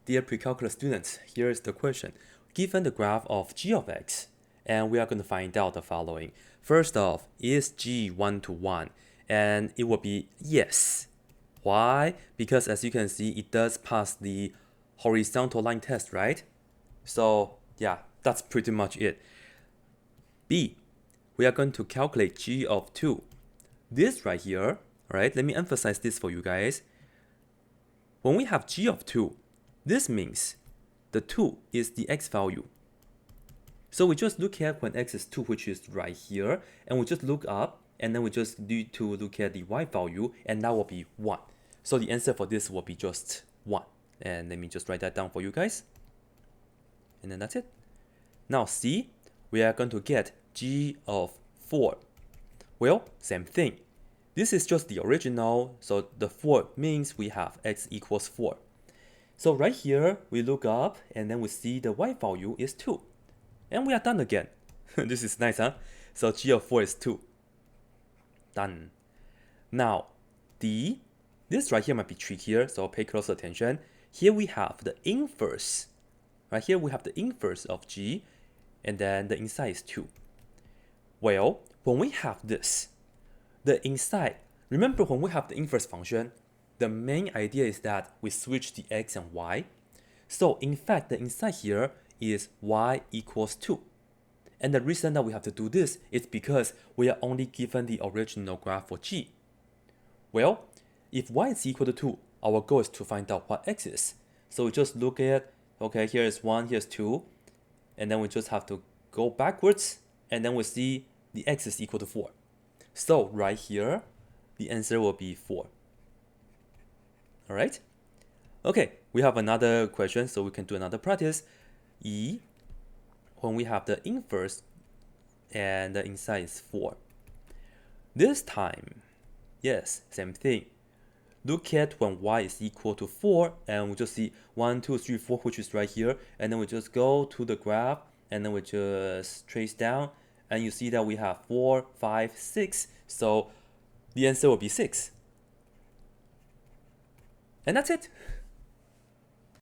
Dear pre-calculus students, here is the question. Given the graph of g of x, and we are going to find out the following. First off, is g 1 to 1? And it will be yes. Why? Because as you can see, it does pass the horizontal line test, right? So yeah, that's pretty much it. B, we are going to calculate g of 2. This right here, right? Let me emphasize this for you guys. When we have g of 2, this means the 2 is the x value. So we just look at when x is 2, which is right here, and we just look up, and then we just need to look at the y value, and that will be 1. So the answer for this will be just 1. And let me just write that down for you guys. And then that's it. Now C, we are going to get g of 4. Well, same thing. This is just the original, so the 4 means we have x equals 4. So right here, we look up, and then we see the y value is 2. And we are done again. This is nice, huh? So g of 4 is 2. Done. Now, D, this right here might be trickier, so pay close attention. Here we have the inverse. Right here we have the inverse of g, and then the inside is 2. Well, when we have this, the inside, remember when we have the inverse function, the main idea is that we switch the x and y. So in fact, the inside here is y equals 2. And the reason that we have to do this is because we are only given the original graph for g. Well, if y is equal to 2, our goal is to find out what x is. So we just look at, okay, here is 1, here's 2, and then we just have to go backwards, and then we see the x is equal to 4. So right here, the answer will be 4. All right? Okay, we have another question, so we can do another practice. E, when we have the inverse and the inside is 4. This time, yes, same thing. Look at when y is equal to 4, and we just see 1, 2, 3, 4, which is right here, and then we just go to the graph, and then we just trace down, and you see that we have 4, 5, 6, so the answer will be 6. And that's it.